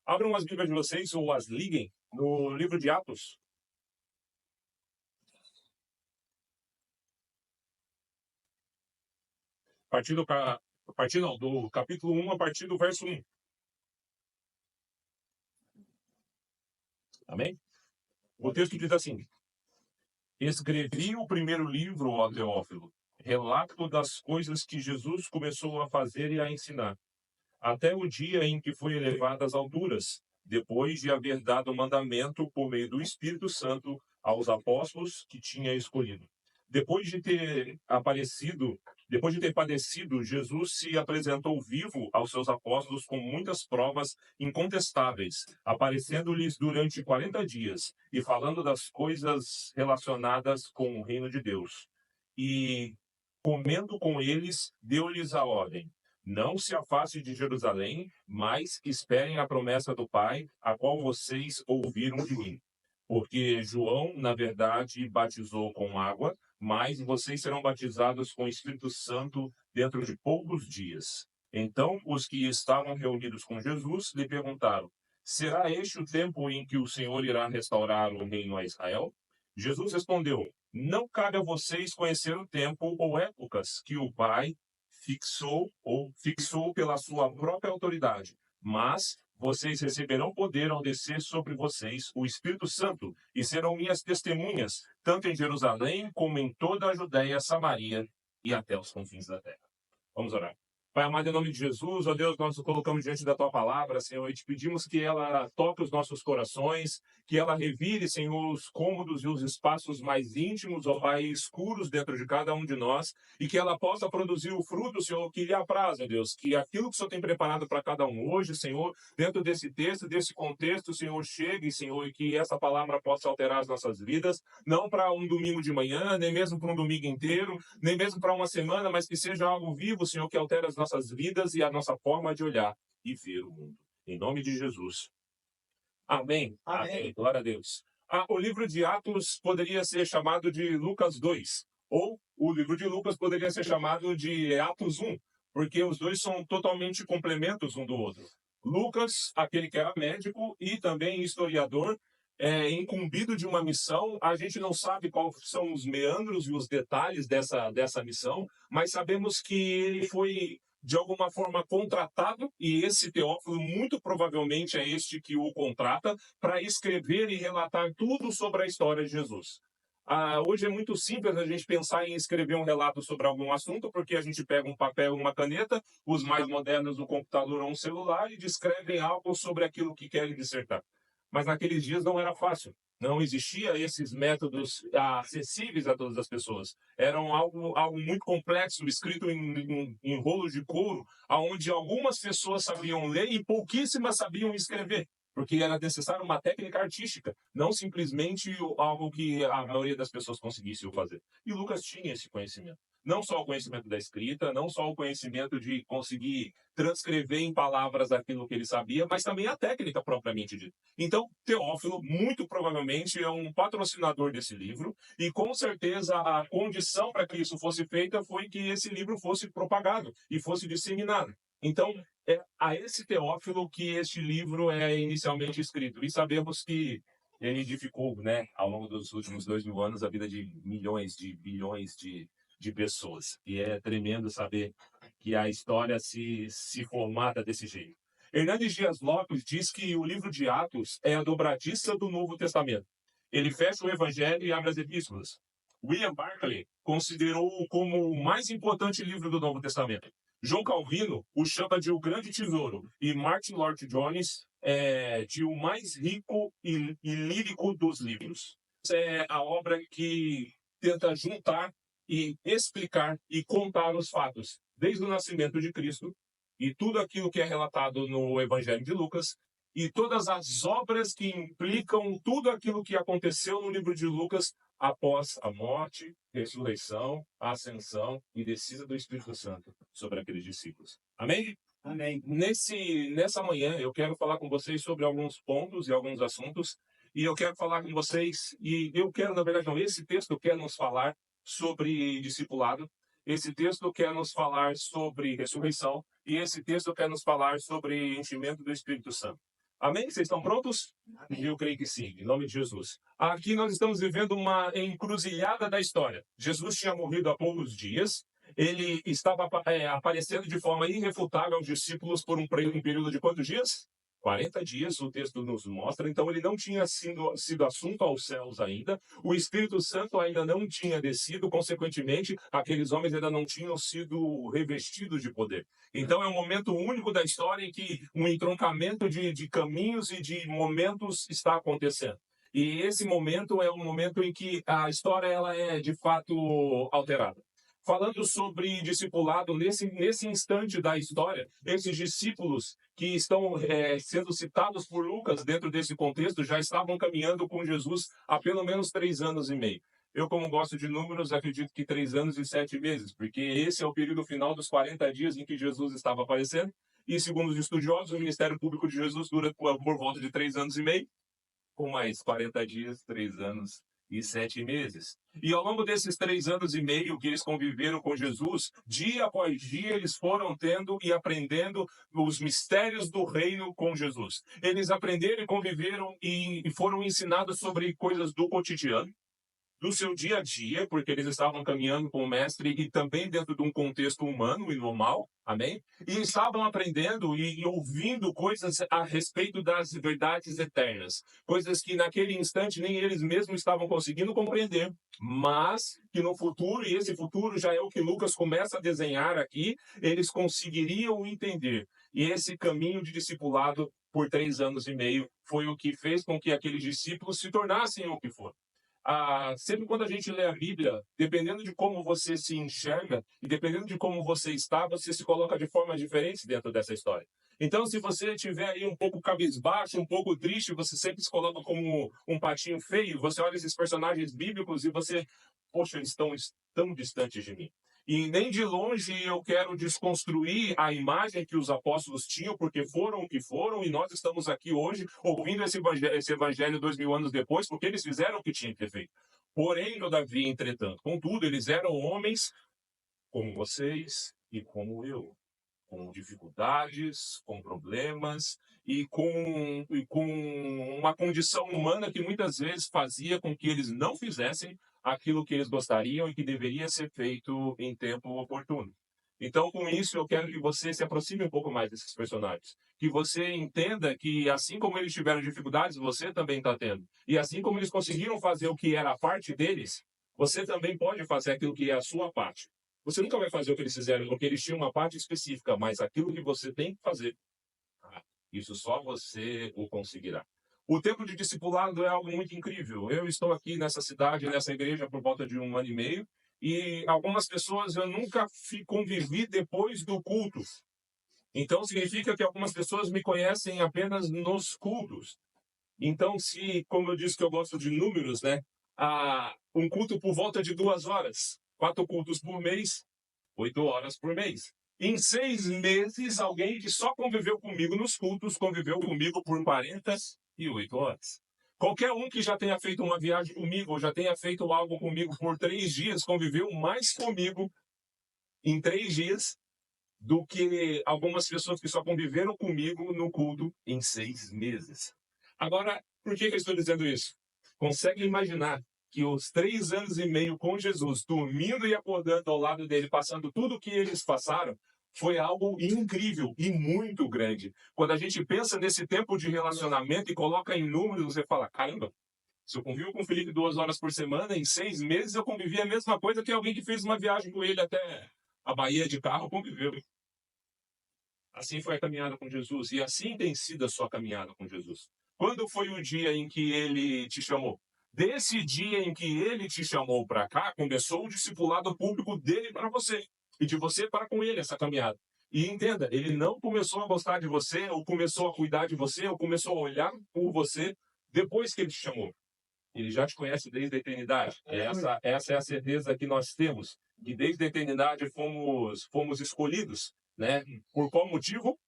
Abram as Bíblias de vocês ou as liguem no livro de Atos. Do capítulo 1, a partir do verso 1. Amém? O texto diz assim: escrevi o primeiro livro, ó Teófilo, relato das coisas que Jesus começou a fazer e a ensinar, até o dia em que foi elevado às alturas, depois de haver dado mandamento por meio do Espírito Santo aos apóstolos que tinha escolhido. Depois de ter padecido, Jesus se apresentou vivo aos seus apóstolos com muitas provas incontestáveis, aparecendo-lhes durante 40 dias e falando das coisas relacionadas com o reino de Deus. E, comendo com eles, deu-lhes a ordem: não se afaste de Jerusalém, mas esperem a promessa do Pai, a qual vocês ouviram de mim. Porque João, na verdade, batizou com água, mas vocês serão batizados com o Espírito Santo dentro de poucos dias. Então, os que estavam reunidos com Jesus lhe perguntaram: será este o tempo em que o Senhor irá restaurar o reino a Israel? Jesus respondeu: não cabe a vocês conhecer o tempo ou épocas que o Pai fixou pela sua própria autoridade, mas vocês receberão poder ao descer sobre vocês o Espírito Santo e serão minhas testemunhas, tanto em Jerusalém como em toda a Judéia, Samaria e até os confins da terra. Vamos orar. Pai amado, em nome de Jesus, ó Deus, nós nos colocamos diante da Tua palavra, Senhor, e te pedimos que ela toque os nossos corações, que ela revire, Senhor, os cômodos e os espaços mais íntimos, ó Pai, escuros dentro de cada um de nós, e que ela possa produzir o fruto, Senhor, que lhe apraz, ó Deus, que aquilo que o Senhor tem preparado para cada um hoje, Senhor, dentro desse texto, desse contexto, Senhor, chegue, Senhor, e que essa palavra possa alterar as nossas vidas, não para um domingo de manhã, nem mesmo para um domingo inteiro, nem mesmo para uma semana, mas que seja algo vivo, Senhor, que altere as nossas vidas e a nossa forma de olhar e ver o mundo. Em nome de Jesus. Amém. Amém. Glória a Deus. O livro de Atos poderia ser chamado de Lucas 2, ou o livro de Lucas poderia ser chamado de Atos 1, porque os dois são totalmente complementos um do outro. Lucas, aquele que era médico e também historiador, incumbido de uma missão. A gente não sabe quais são os meandros e os detalhes dessa missão, mas sabemos que ele foi, de alguma forma, contratado, e esse Teófilo muito provavelmente é este que o contrata, para escrever e relatar tudo sobre a história de Jesus. Hoje é muito simples a gente pensar em escrever um relato sobre algum assunto, porque a gente pega um papel e uma caneta, os mais modernos, um computador ou um celular, e descrevem algo sobre aquilo que querem dissertar. Mas naqueles dias não era fácil. Não existia esses métodos acessíveis a todas as pessoas. Era algo muito complexo, escrito em rolos de couro, onde algumas pessoas sabiam ler e pouquíssimas sabiam escrever, porque era necessário uma técnica artística, não simplesmente algo que a maioria das pessoas conseguisse fazer. E Lucas tinha esse conhecimento. Não só o conhecimento da escrita, não só o conhecimento de conseguir transcrever em palavras aquilo que ele sabia, mas também a técnica propriamente dita. Então, Teófilo, muito provavelmente, é um patrocinador desse livro, e com certeza a condição para que isso fosse feita foi que esse livro fosse propagado e fosse disseminado. Então, é a esse Teófilo que este livro é inicialmente escrito. E sabemos que ele edificou, né, ao longo dos últimos 2000 anos, a vida de milhões, de bilhões de pessoas. E é tremendo saber que a história se formata desse jeito. Hernandes Dias Lopes diz que o livro de Atos é a dobradiça do Novo Testamento. Ele fecha o Evangelho e abre as Epístolas. William Barclay considerou-o como o mais importante livro do Novo Testamento. João Calvino o chama de o grande tesouro e Martin Lloyd Jones de o mais rico e lírico dos livros. Essa é a obra que tenta juntar e explicar e contar os fatos, desde o nascimento de Cristo e tudo aquilo que é relatado no Evangelho de Lucas, e todas as obras que implicam tudo aquilo que aconteceu no livro de Lucas após a morte, ressurreição, ascensão e descida do Espírito Santo sobre aqueles discípulos. Amém? Amém. Nessa manhã, eu quero falar com vocês sobre alguns pontos e alguns assuntos, e eu quero falar com vocês, e eu quero, na verdade, não, esse texto quer nos falar sobre discipulado, esse texto quer nos falar sobre ressurreição, e esse texto quer nos falar sobre enchimento do Espírito Santo. Amém? Vocês estão prontos? Eu creio que sim, em nome de Jesus. Aqui nós estamos vivendo uma encruzilhada da história. Jesus tinha morrido há poucos dias. Ele estava aparecendo de forma irrefutável aos discípulos por um período de quantos dias? 40 dias, o texto nos mostra. Então, ele não tinha sido assunto aos céus ainda. O Espírito Santo ainda não tinha descido. Consequentemente, aqueles homens ainda não tinham sido revestidos de poder. Então, é um momento único da história em que um entroncamento de caminhos e de momentos está acontecendo. E esse momento é um momento em que a história ela é, de fato, alterada. Falando sobre discipulado, nesse instante da história, esses discípulos que estão sendo citados por Lucas dentro desse contexto já estavam caminhando com Jesus há pelo menos 3 anos e meio. Eu, como gosto de números, acredito que 3 anos e 7 meses, porque esse é o período final dos 40 dias em que Jesus estava aparecendo. E, segundo os estudiosos, o ministério público de Jesus dura por volta de 3 anos e meio, com mais 40 dias, 3 anos e 7 meses. E ao longo desses 3 anos e meio que eles conviveram com Jesus, dia após dia eles foram tendo e aprendendo os mistérios do reino com Jesus. Eles aprenderam e conviveram e foram ensinados sobre coisas do cotidiano, do seu dia a dia, porque eles estavam caminhando com o mestre e também dentro de um contexto humano e normal, amém? E estavam aprendendo e ouvindo coisas a respeito das verdades eternas, coisas que naquele instante nem eles mesmos estavam conseguindo compreender, mas que no futuro, e esse futuro já é o que Lucas começa a desenhar aqui, eles conseguiriam entender. E esse caminho de discipulado por 3 anos e meio foi o que fez com que aqueles discípulos se tornassem o que foram. Sempre quando a gente lê a Bíblia, dependendo de como você se enxerga e dependendo de como você está, você se coloca de forma diferente dentro dessa história. Então, se você estiver aí um pouco cabisbaixo, um pouco triste, você sempre se coloca como um patinho feio, você olha esses personagens bíblicos e você, poxa, eles estão tão distantes de mim. E nem de longe eu quero desconstruir a imagem que os apóstolos tinham, porque foram o que foram, e nós estamos aqui hoje ouvindo esse evangelho 2000 anos depois, porque eles fizeram o que tinham que ter feito. Porém, todavia, entretanto, contudo, eles eram homens como vocês e como eu, com dificuldades, com problemas e com uma condição humana que muitas vezes fazia com que eles não fizessem aquilo que eles gostariam e que deveria ser feito em tempo oportuno. Então, com isso, eu quero que você se aproxime um pouco mais desses personagens. Que você entenda que, assim como eles tiveram dificuldades, você também está tendo. E assim como eles conseguiram fazer o que era a parte deles, você também pode fazer aquilo que é a sua parte. Você nunca vai fazer o que eles fizeram, porque eles tinham uma parte específica, mas aquilo que você tem que fazer, isso só você o conseguirá. O tempo de discipulado é algo muito incrível. Eu estou aqui nessa cidade, nessa igreja, por volta de 1 ano e meio, e algumas pessoas eu nunca convivi depois do culto. Então, significa que algumas pessoas me conhecem apenas nos cultos. Então, se, como eu disse que eu gosto de números, né? Um culto por volta de 2 horas, 4 cultos por mês, 8 horas por mês. Em 6 meses, alguém que só conviveu comigo nos cultos conviveu comigo por 48 horas. Qualquer um que já tenha feito uma viagem comigo ou já tenha feito algo comigo por 3 dias conviveu mais comigo em 3 dias do que algumas pessoas que só conviveram comigo no culto em 6 meses. Agora, por que eu estou dizendo isso? Consegue imaginar que os 3 anos e meio com Jesus, dormindo e acordando ao lado dele, passando tudo o que eles passaram, foi algo incrível e muito grande. Quando a gente pensa nesse tempo de relacionamento e coloca em números, você fala, caramba, se eu convivo com o Felipe 2 horas por semana, em 6 meses eu convivi a mesma coisa que alguém que fez uma viagem com ele até a Bahia de carro conviveu. Assim foi a caminhada com Jesus e assim tem sido a sua caminhada com Jesus. Quando foi o dia em que ele te chamou? Desse dia em que ele te chamou para cá, começou o discipulado público dele para você e de você para com ele essa caminhada. E entenda, ele não começou a gostar de você, ou começou a cuidar de você, ou começou a olhar por você depois que ele te chamou. Ele já te conhece desde a eternidade. Essa é a certeza que nós temos, que desde a eternidade fomos escolhidos, né? Por qual motivo?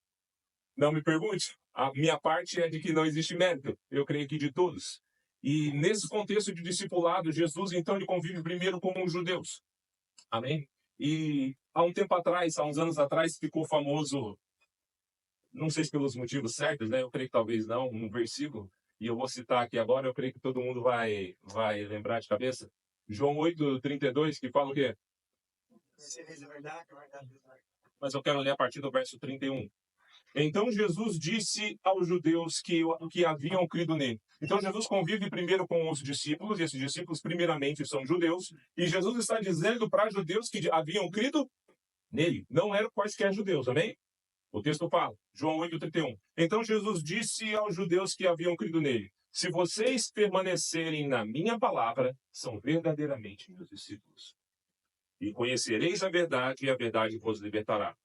Não me pergunte. A minha parte é de que não existe mérito. Eu creio que de todos. E nesse contexto de discipulado, Jesus, então, ele convive primeiro com os judeus. Amém? E há um tempo atrás, há uns anos atrás, ficou famoso não sei se pelos motivos certos, né? Eu creio que talvez não, um versículo, e eu vou citar aqui agora, eu creio que todo mundo vai lembrar de cabeça. João 8:32, que fala o quê? Mas eu quero ler a partir do verso 31. Então Jesus disse aos judeus que haviam crido nele. Então Jesus convive primeiro com os discípulos, e esses discípulos primeiramente são judeus, e Jesus está dizendo para judeus que haviam crido nele. Não eram quaisquer judeus, amém? O texto fala, João 8:31. Então Jesus disse aos judeus que haviam crido nele: se vocês permanecerem na minha palavra, são verdadeiramente meus discípulos. E conhecereis a verdade, e a verdade vos libertará.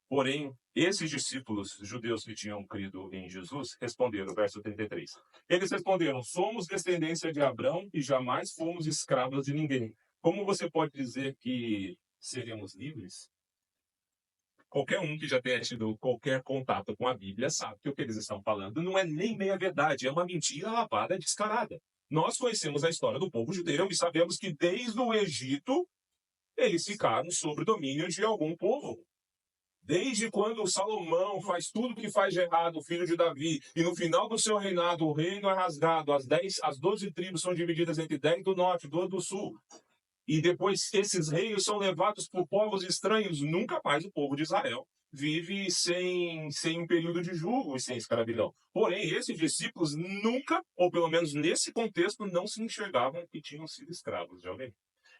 Porém, esses discípulos judeus que tinham crido em Jesus responderam, verso 33. Eles responderam: somos descendência de Abraão e jamais fomos escravos de ninguém. Como você pode dizer que seremos livres? Qualquer um que já tenha tido qualquer contato com a Bíblia sabe que o que eles estão falando não é nem meia verdade, é uma mentira lavada descarada. Nós conhecemos a história do povo judeu e sabemos que desde o Egito eles ficaram sob o domínio de algum povo. Desde quando Salomão faz tudo que faz de errado, o filho de Davi, e no final do seu reinado o reino é rasgado, as 12 tribos são divididas entre 10 do norte e 2 do sul, e depois esses reinos são levados por povos estranhos, nunca mais o povo de Israel vive sem um período de jugo e sem escravidão. Porém, esses discípulos nunca, ou pelo menos nesse contexto, não se enxergavam que tinham sido escravos de alguém.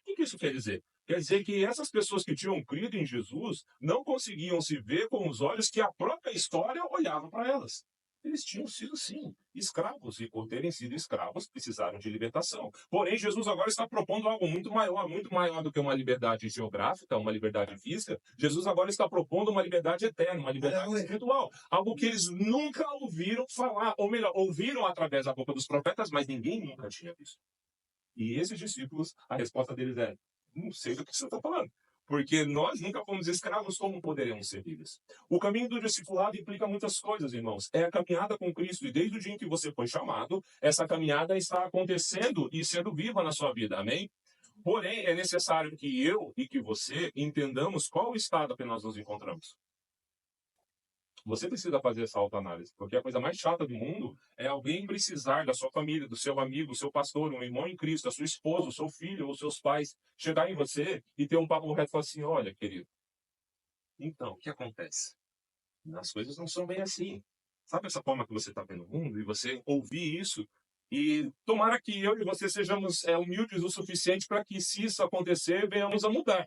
O que isso quer dizer? Quer dizer que essas pessoas que tinham crido em Jesus não conseguiam se ver com os olhos que a própria história olhava para elas. Eles tinham sido, sim, escravos, e por terem sido escravos, precisaram de libertação. Porém, Jesus agora está propondo algo muito maior do que uma liberdade geográfica, uma liberdade física. Jesus agora está propondo uma liberdade eterna, uma liberdade espiritual. Algo que eles nunca ouviram falar, ou melhor, ouviram através da boca dos profetas, mas ninguém nunca tinha visto. E esses discípulos, a resposta deles é: não sei do que você está falando. Porque nós nunca fomos escravos, como poderemos ser livres? O caminho do discipulado implica muitas coisas, irmãos. É a caminhada com Cristo. E desde o dia em que você foi chamado, essa caminhada está acontecendo e sendo viva na sua vida. Amém? Porém, é necessário que eu e que você entendamos qual o estado que nós nos encontramos. Você precisa fazer essa autoanálise, porque a coisa mais chata do mundo é alguém precisar da sua família, do seu amigo, do seu pastor, um irmão em Cristo, a sua esposa, o seu filho ou seus pais, chegar em você e ter um papo reto e falar assim: olha, querido, então, o que acontece? As coisas não são bem assim. Sabe essa forma que você está vendo o mundo? E você ouvir isso, e tomara que eu e você sejamos humildes o suficiente para que, se isso acontecer, venhamos a mudar.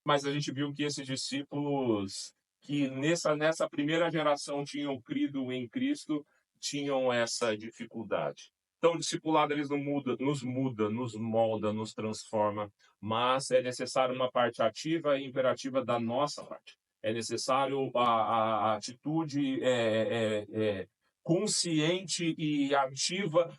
Mas a gente viu que esses discípulos que nessa primeira geração tinham crido em Cristo, tinham essa dificuldade. Então, o discipulado eles nos muda, nos molda, nos transforma, mas é necessário uma parte ativa e imperativa da nossa parte. É necessário a atitude consciente e ativa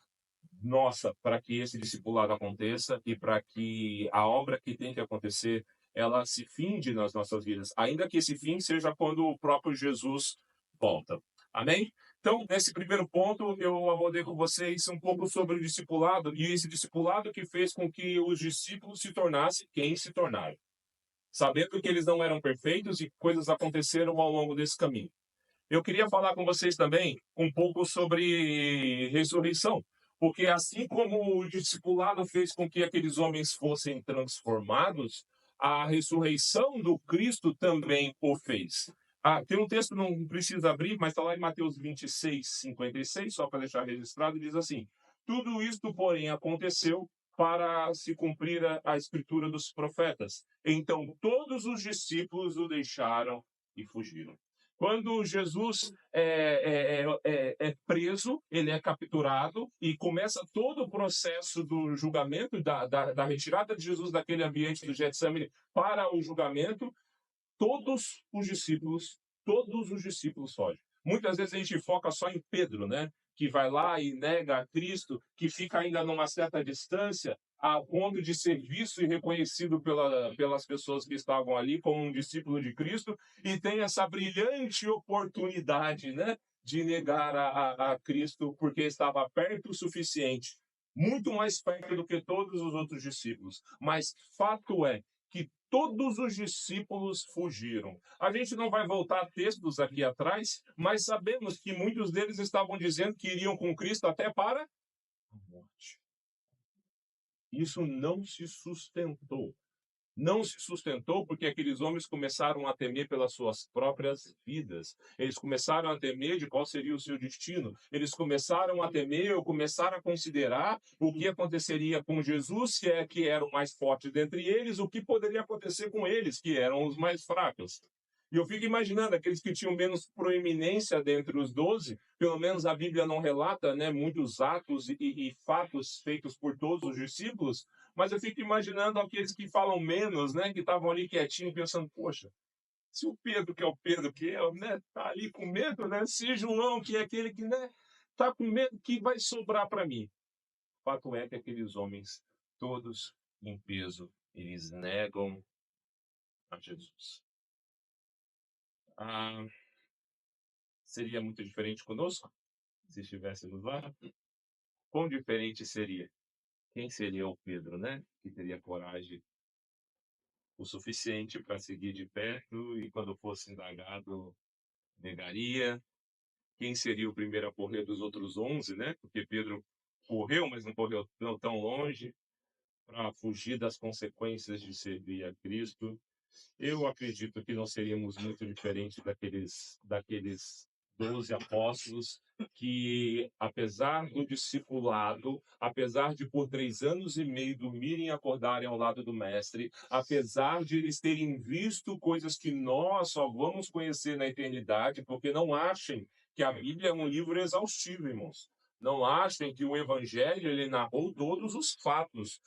nossa para que esse discipulado aconteça e para que a obra que tem que acontecer ela se finde nas nossas vidas, ainda que esse fim seja quando o próprio Jesus volta. Amém? Então, nesse primeiro ponto, eu abordei com vocês um pouco sobre o discipulado, e esse discipulado que fez com que os discípulos se tornassem quem se tornaram. Sabendo que eles não eram perfeitos e coisas aconteceram ao longo desse caminho. Eu queria falar com vocês também um pouco sobre ressurreição, porque assim como o discipulado fez com que aqueles homens fossem transformados, a ressurreição do Cristo também o fez. Tem um texto, não precisa abrir, mas está lá em Mateus 26:56, só para deixar registrado, diz assim: tudo isto, porém, aconteceu para se cumprir a escritura dos profetas. Então todos os discípulos o deixaram e fugiram. Quando Jesus é preso, ele é capturado e começa todo o processo do julgamento, da retirada de Jesus daquele ambiente do Getsemane para o julgamento, todos os discípulos fogem. Muitas vezes a gente foca só em Pedro, né? Que vai lá e nega a Cristo, que fica ainda numa certa distância, a ponto de ser visto e reconhecido pelas pessoas que estavam ali como um discípulo de Cristo, e tem essa brilhante oportunidade, né, de negar a Cristo, porque estava perto o suficiente, muito mais perto do que todos os outros discípulos. Mas fato é que todos os discípulos fugiram. A gente não vai voltar a textos aqui atrás, mas sabemos que muitos deles estavam dizendo que iriam com Cristo até para a morte. Isso não se sustentou. Não se sustentou porque aqueles homens começaram a temer pelas suas próprias vidas. Eles começaram a temer de qual seria o seu destino. Eles começaram a temer ou começaram a considerar o que aconteceria com Jesus, que era o mais forte dentre eles, o que poderia acontecer com eles, que eram os mais fracos. E eu fico imaginando aqueles que tinham menos proeminência dentre os 12, pelo menos a Bíblia não relata, né, muitos atos e fatos feitos por todos os discípulos, mas eu fico imaginando aqueles que falam menos, né, que estavam ali quietinhos, pensando, poxa, se o Pedro, que é o Pedro, que é, né, tá ali com medo, né, se João, que é aquele que, né, tá com medo, que vai sobrar para mim? O fato é que aqueles homens, todos em peso, eles negam a Jesus. Seria muito diferente conosco, se estivéssemos lá? Quão diferente seria? Quem seria o Pedro, né? Que teria coragem o suficiente para seguir de perto e, quando fosse indagado, negaria? Quem seria o primeiro a correr dos outros 11, né? Porque Pedro correu, mas não correu tão longe para fugir das consequências de servir a Cristo. Eu acredito que não seríamos muito diferentes daqueles 12 apóstolos que, apesar do discipulado, apesar de por 3 anos e meio dormirem e acordarem ao lado do mestre, apesar de eles terem visto coisas que nós só vamos conhecer na eternidade, porque não achem que a Bíblia é um livro exaustivo, irmãos. Não achem que o Evangelho ele narrou todos os fatos.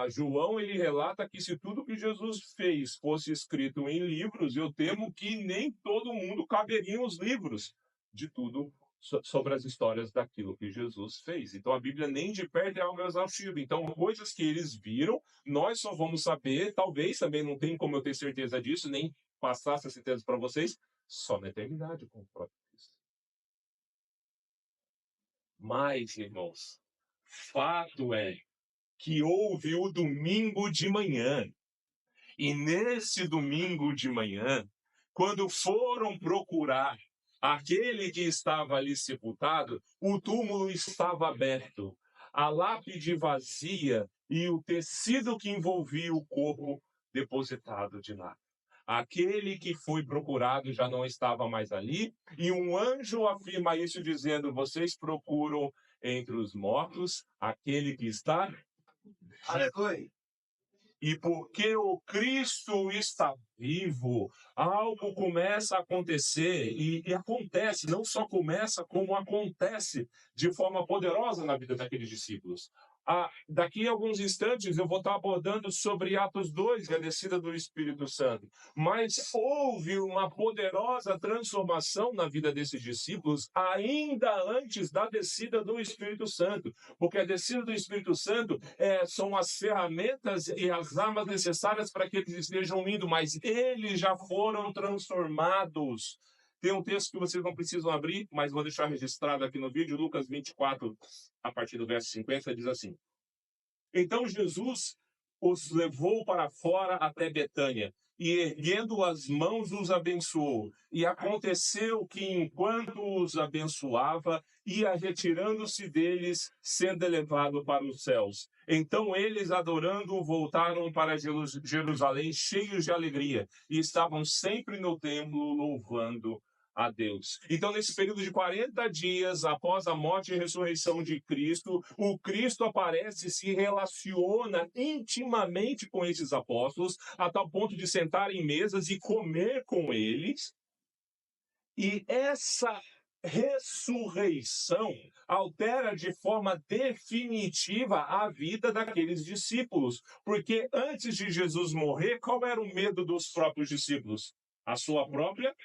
João ele relata que se tudo que Jesus fez fosse escrito em livros, eu temo que nem todo mundo caberia os livros de tudo sobre as histórias daquilo que Jesus fez. Então a Bíblia nem de perto é algo exaustivo. Então coisas que eles viram, nós só vamos saber, talvez também não tem como eu ter certeza disso, nem passar essa certeza para vocês, só na eternidade com o próprio Cristo. Mas, irmãos, fato é que houve o domingo de manhã. E nesse domingo de manhã, quando foram procurar aquele que estava ali sepultado, o túmulo estava aberto, a lápide vazia e o tecido que envolvia o corpo depositado de lá. Aquele que foi procurado já não estava mais ali, e um anjo afirma isso, dizendo: vocês procuram entre os mortos aquele que está. Aleluia. E porque o Cristo está vivo, algo começa a acontecer, e acontece, não só começa, como acontece de forma poderosa na vida daqueles discípulos. Daqui a alguns instantes eu vou estar abordando sobre Atos 2, a descida do Espírito Santo. Mas houve uma poderosa transformação na vida desses discípulos ainda antes da descida do Espírito Santo. Porque a descida do Espírito Santo são as ferramentas e as armas necessárias para que eles estejam indo, mas eles já foram transformados. Tem um texto que vocês não precisam abrir, mas vou deixar registrado aqui no vídeo, Lucas 24, a partir do verso 50, diz assim: então Jesus os levou para fora até Betânia, e erguendo as mãos os abençoou. E aconteceu que, enquanto os abençoava, ia retirando-se deles, sendo elevado para os céus. Então eles, adorando, voltaram para Jerusalém, cheios de alegria, e estavam sempre no templo louvando a Deus. Então, nesse período de 40 dias, após a morte e ressurreição de Cristo, o Cristo aparece e se relaciona intimamente com esses apóstolos, a tal ponto de sentar em mesas e comer com eles. E essa ressurreição altera de forma definitiva a vida daqueles discípulos. Porque antes de Jesus morrer, qual era o medo dos próprios discípulos? A sua própria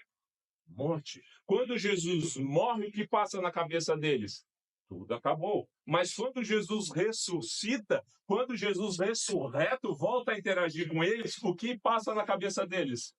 morte. Quando Jesus morre, o que passa na cabeça deles? Tudo acabou. Mas quando Jesus ressuscita, quando Jesus ressurreto volta a interagir com eles, o que passa na cabeça deles?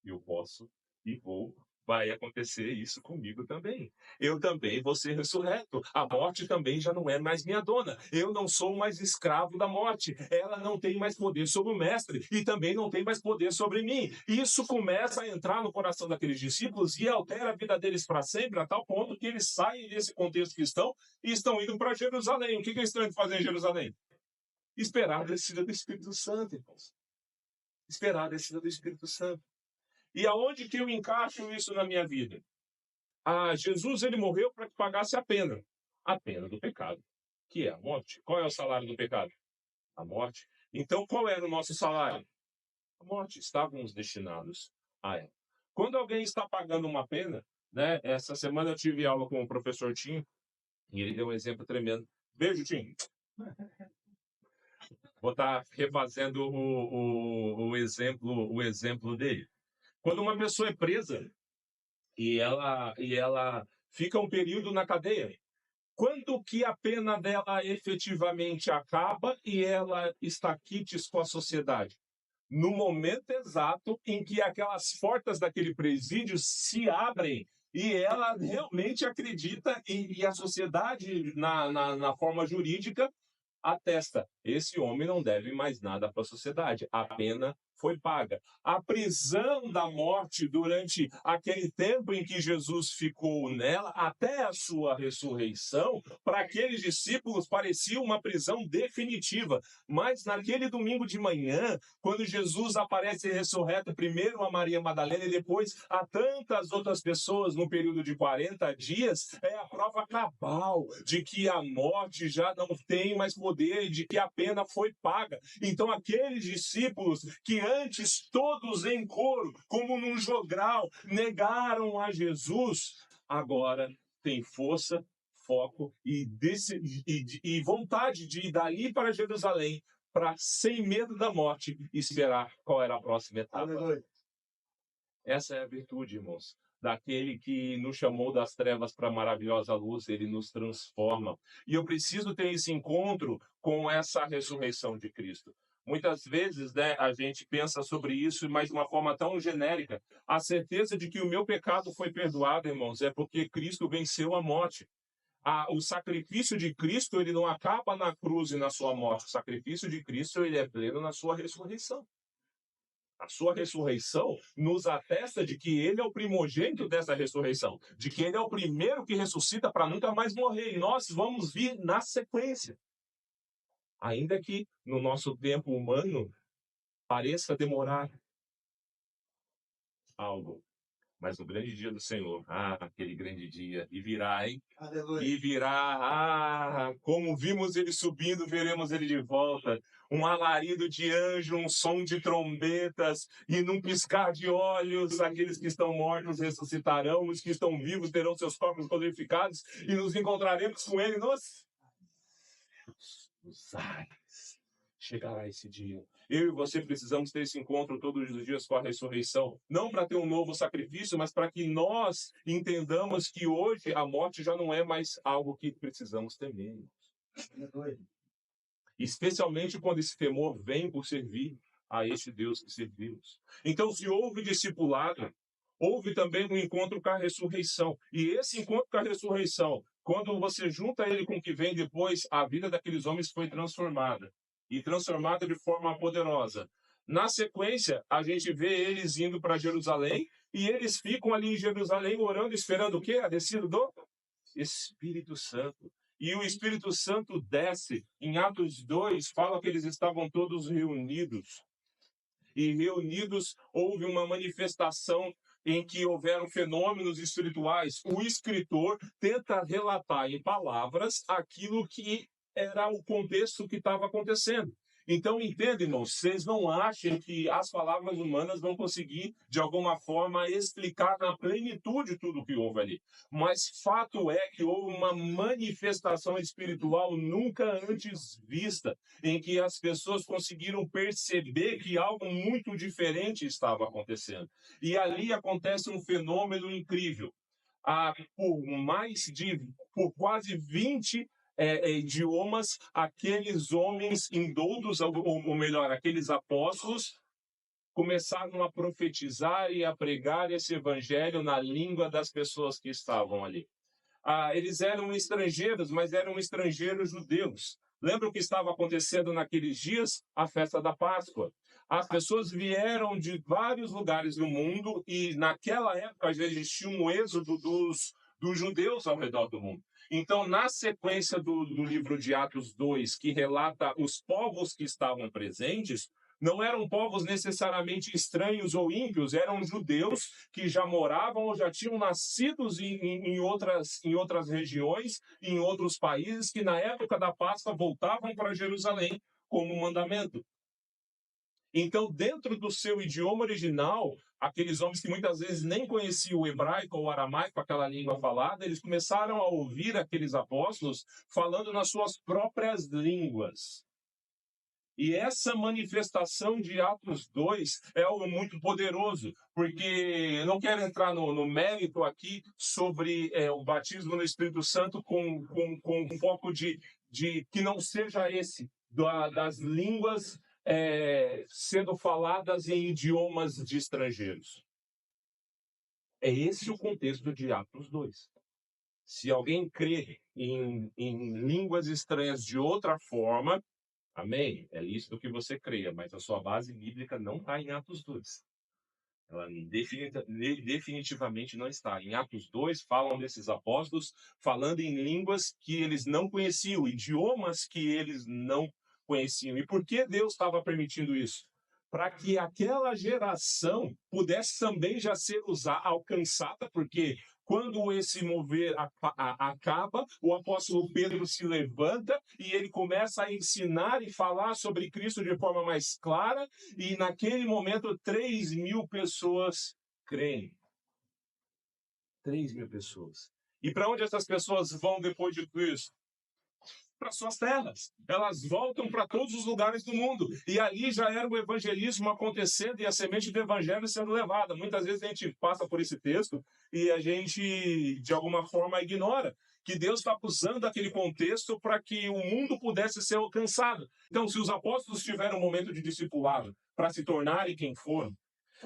Eu posso e vou vai acontecer isso comigo também. Eu também vou ser ressurreto. A morte também já não é mais minha dona. Eu não sou mais escravo da morte. Ela não tem mais poder sobre o mestre e também não tem mais poder sobre mim. Isso começa a entrar no coração daqueles discípulos e altera a vida deles para sempre, a tal ponto que eles saem desse contexto cristão e estão indo para Jerusalém. O que eles estão indo fazer em Jerusalém? Esperar a descida do Espírito Santo, irmãos. Esperar a descida do Espírito Santo. E aonde que eu encaixo isso na minha vida? Jesus, ele morreu para que pagasse a pena do pecado, que é a morte. Qual é o salário do pecado? A morte. Então, qual era o nosso salário? A morte. Estávamos destinados a ela. Quando alguém está pagando uma pena, né? Essa semana eu tive aula com o professor Tim, e ele deu um exemplo tremendo. Beijo, Tim. Vou estar refazendo o exemplo dele. Quando uma pessoa é presa e ela fica um período na cadeia, quando que a pena dela efetivamente acaba e ela está quites com a sociedade? No momento exato em que aquelas portas daquele presídio se abrem e ela realmente acredita e a sociedade, na forma jurídica, atesta: esse homem não deve mais nada para a sociedade, a pena foi paga. A prisão da morte durante aquele tempo em que Jesus ficou nela, até a sua ressurreição, para aqueles discípulos parecia uma prisão definitiva. Mas naquele domingo de manhã, quando Jesus aparece ressurreto, primeiro a Maria Madalena e depois a tantas outras pessoas no período de 40 dias, é a prova cabal de que a morte já não tem mais poder e de que a pena foi paga. Então aqueles discípulos que antes todos em coro, como num jogral, negaram a Jesus, agora têm força, foco e vontade de ir dali para Jerusalém para, sem medo da morte, esperar qual era a próxima etapa. Aleluia. Essa é a virtude, irmãos, daquele que nos chamou das trevas para a maravilhosa luz, ele nos transforma. E eu preciso ter esse encontro com essa ressurreição de Cristo. Muitas vezes, né, a gente pensa sobre isso, mas de uma forma tão genérica. A certeza de que o meu pecado foi perdoado, irmãos, é porque Cristo venceu a morte. O sacrifício de Cristo, ele não acaba na cruz e na sua morte. O sacrifício de Cristo, ele é pleno na sua ressurreição. A sua ressurreição nos atesta de que ele é o primogênito dessa ressurreição, de que ele é o primeiro que ressuscita para nunca mais morrer, e nós vamos vir na sequência. Ainda que no nosso tempo humano pareça demorar algo, mas no grande dia do Senhor, aquele grande dia, e virá, hein? Aleluia. E virá, como vimos ele subindo, veremos ele de volta. Um alarido de anjo, um som de trombetas, e num piscar de olhos, aqueles que estão mortos ressuscitarão, os que estão vivos terão seus corpos glorificados, e nos encontraremos com ele nos ares. Chegará esse dia. Eu e você precisamos ter esse encontro todos os dias com a ressurreição. Não para ter um novo sacrifício, mas para que nós entendamos que hoje a morte já não é mais algo que precisamos temer. Especialmente quando esse temor vem por servir a este Deus que servimos. Então, se houve discipulado, houve também um encontro com a ressurreição. E esse encontro com a ressurreição, quando você junta ele com o que vem depois, a vida daqueles homens foi transformada. E transformada de forma poderosa. Na sequência, a gente vê eles indo para Jerusalém, e eles ficam ali em Jerusalém orando, esperando o quê? A descida do Espírito Santo. E o Espírito Santo desce. Em Atos 2, fala que eles estavam todos reunidos. E reunidos houve uma manifestação em que houveram fenômenos espirituais. O escritor tenta relatar em palavras aquilo que era o contexto que estava acontecendo. Então, entendem, irmãos, vocês não achem que as palavras humanas vão conseguir, de alguma forma, explicar na plenitude tudo o que houve ali. Mas fato é que houve uma manifestação espiritual nunca antes vista, em que as pessoas conseguiram perceber que algo muito diferente estava acontecendo. E ali acontece um fenômeno incrível. Por quase 20 idiomas, aqueles homens indoutos, ou melhor, aqueles apóstolos, começaram a profetizar e a pregar esse evangelho na língua das pessoas que estavam ali. Eles eram estrangeiros, mas eram estrangeiros judeus. Lembra o que estava acontecendo naqueles dias? A festa da Páscoa. As pessoas vieram de vários lugares do mundo e naquela época já existia um êxodo dos judeus ao redor do mundo. Então, na sequência do livro de Atos 2, que relata os povos que estavam presentes, não eram povos necessariamente estranhos ou ímpios, eram judeus que já moravam ou já tinham nascidos em outras regiões, em outros países, que na época da Páscoa voltavam para Jerusalém como mandamento. Então, dentro do seu idioma original, aqueles homens que muitas vezes nem conheciam o hebraico ou o aramaico, aquela língua falada, eles começaram a ouvir aqueles apóstolos falando nas suas próprias línguas. E essa manifestação de Atos 2 é algo muito poderoso, porque eu não quero entrar no mérito aqui sobre o batismo no Espírito Santo com um foco de que não seja esse, das línguas sendo faladas em idiomas de estrangeiros. É esse o contexto de Atos 2. Se alguém crê em línguas estranhas de outra forma, amém? É isso que você creia, mas a sua base bíblica não está em Atos 2. Ela definitivamente não está. Em Atos 2, falam desses apóstolos falando em línguas que eles não conheciam, idiomas que eles não conheciam. E por que Deus estava permitindo isso? Para que aquela geração pudesse também já ser alcançada, porque quando esse mover acaba, o apóstolo Pedro se levanta e ele começa a ensinar e falar sobre Cristo de forma mais clara, e naquele momento 3.000 pessoas creem. 3.000 pessoas. E para onde essas pessoas vão depois de tudo isso? Para suas terras. Elas voltam para todos os lugares do mundo. E ali já era o evangelismo acontecendo e a semente do evangelho sendo levada. Muitas vezes a gente passa por esse texto e a gente, de alguma forma, ignora que Deus está usando aquele contexto para que o mundo pudesse ser alcançado. Então, se os apóstolos tiveram um momento de discipulado para se tornarem quem foram,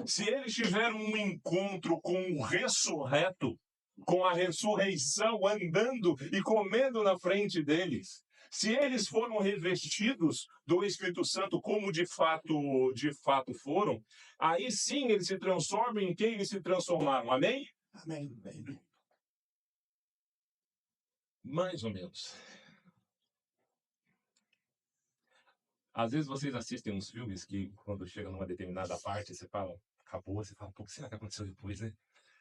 se eles tiveram um encontro com o ressurreto, com a ressurreição andando e comendo na frente deles, se eles foram revestidos do Espírito Santo como de fato foram, aí sim eles se transformam em quem eles se transformaram. Amém? Amém. Amém. Mais ou menos. Às vezes vocês assistem uns filmes que quando chega numa determinada parte, você fala, acabou, você fala, pô, o que será que aconteceu depois, né?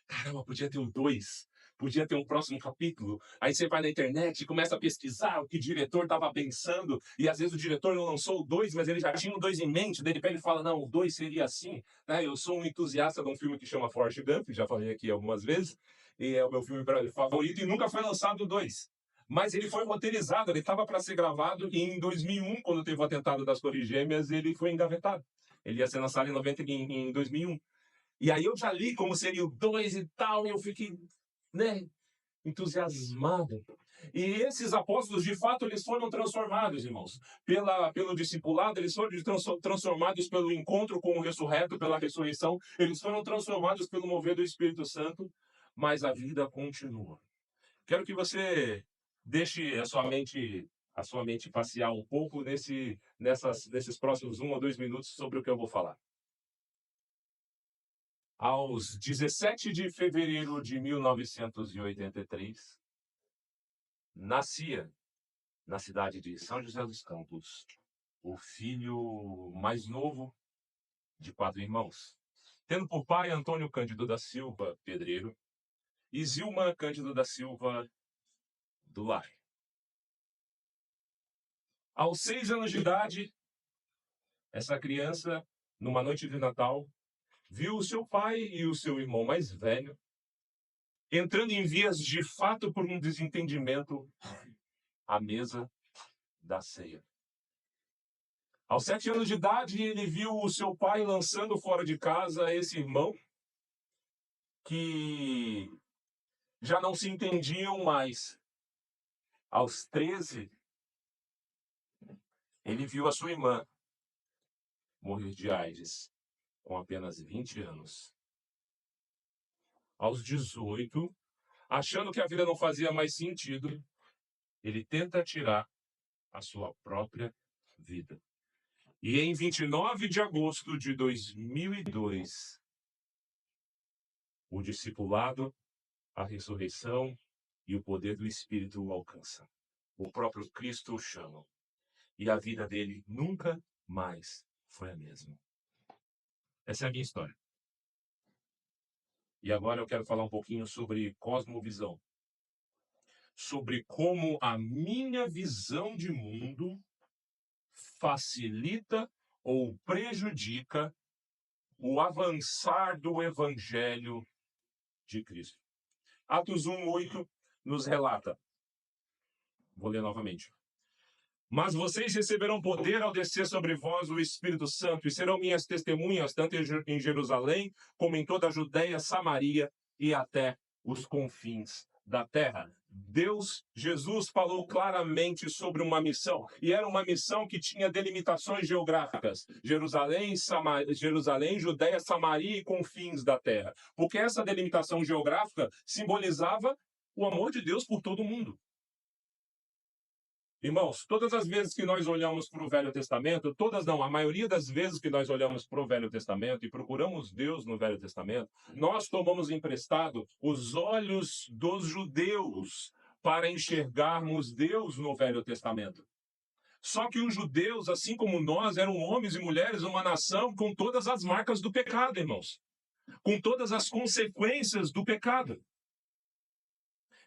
Caramba, podia ter um 2, podia ter um próximo capítulo. Aí você vai na internet e começa a pesquisar o que o diretor estava pensando, e às vezes o diretor não lançou o 2, mas ele já tinha o 2 em mente, daí ele pega e fala, não, o 2 seria assim. Eu sou um entusiasta de um filme que chama Forrest Gump, já falei aqui algumas vezes, e é o meu filme favorito, e nunca foi lançado o 2. Mas ele foi roteirizado, ele estava para ser gravado, e em 2001, quando teve o atentado das Torres Gêmeas, ele foi engavetado. Ele ia ser lançado em 2001. E aí eu já li como seria o 2 e tal, e eu fiquei, entusiasmado. E esses apóstolos, de fato, eles foram transformados, irmãos. Pelo discipulado, eles foram transformados pelo encontro com o ressurreto, pela ressurreição. Eles foram transformados pelo mover do Espírito Santo, mas a vida continua. Quero que você deixe a sua mente passear um pouco nesses próximos 1 ou 2 minutos sobre o que eu vou falar. Aos 17 de fevereiro de 1983, nascia na cidade de São José dos Campos o filho mais novo de 4 irmãos, tendo por pai Antônio Cândido da Silva, pedreiro, e Zilma Cândido da Silva do Lar. Aos 6 anos de idade, essa criança, numa noite de Natal, viu o seu pai e o seu irmão mais velho entrando em vias de fato por um desentendimento à mesa da ceia. Aos 7 anos de idade, ele viu o seu pai lançando fora de casa esse irmão que já não se entendiam mais. Aos 13, ele viu a sua irmã morrer de AIDS. com apenas 20 anos. Aos 18, achando que a vida não fazia mais sentido, ele tenta tirar a sua própria vida. E em 29 de agosto de 2002, o discipulado, a ressurreição e o poder do Espírito o alcançam. O próprio Cristo o chama. E a vida dele nunca mais foi a mesma. Essa é a minha história. E agora eu quero falar um pouquinho sobre cosmovisão. Sobre como a minha visão de mundo facilita ou prejudica o avançar do Evangelho de Cristo. Atos 1:8 nos relata. Vou ler novamente. Mas vocês receberão poder ao descer sobre vós o Espírito Santo e serão minhas testemunhas tanto em Jerusalém como em toda a Judéia, Samaria e até os confins da terra. Jesus falou claramente sobre uma missão, e era uma missão que tinha delimitações geográficas. Jerusalém, Judéia, Samaria e confins da terra. Porque essa delimitação geográfica simbolizava o amor de Deus por todo mundo. Irmãos, todas as vezes que nós olhamos para o Velho Testamento, a maioria das vezes que nós olhamos para o Velho Testamento e procuramos Deus no Velho Testamento, nós tomamos emprestado os olhos dos judeus para enxergarmos Deus no Velho Testamento. Só que os judeus, assim como nós, eram homens e mulheres, uma nação com todas as marcas do pecado, irmãos. Com todas as consequências do pecado.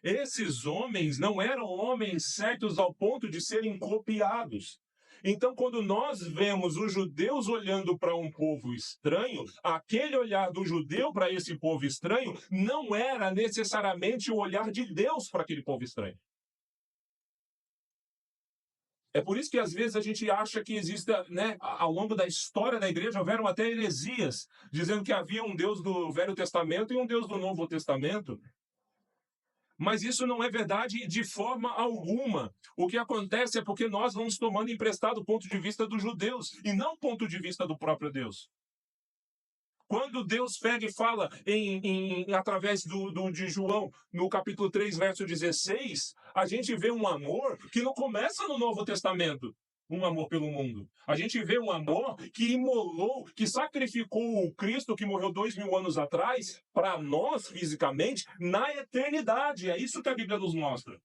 Esses homens não eram homens certos ao ponto de serem copiados. Então, quando nós vemos os judeus olhando para um povo estranho, aquele olhar do judeu para esse povo estranho não era necessariamente o olhar de Deus para aquele povo estranho. É por isso que às vezes a gente acha que exista, ao longo da história da igreja, houveram até heresias, dizendo que havia um Deus do Velho Testamento e um Deus do Novo Testamento. Mas isso não é verdade de forma alguma. O que acontece é porque nós vamos tomando emprestado o ponto de vista dos judeus e não o ponto de vista do próprio Deus. Quando Deus pega e fala através de João, no capítulo 3, verso 16, a gente vê um amor que não começa no Novo Testamento. Um amor pelo mundo. A gente vê um amor que imolou, que sacrificou o Cristo que morreu 2000 anos atrás para nós, fisicamente, na eternidade. É isso que a Bíblia nos mostra.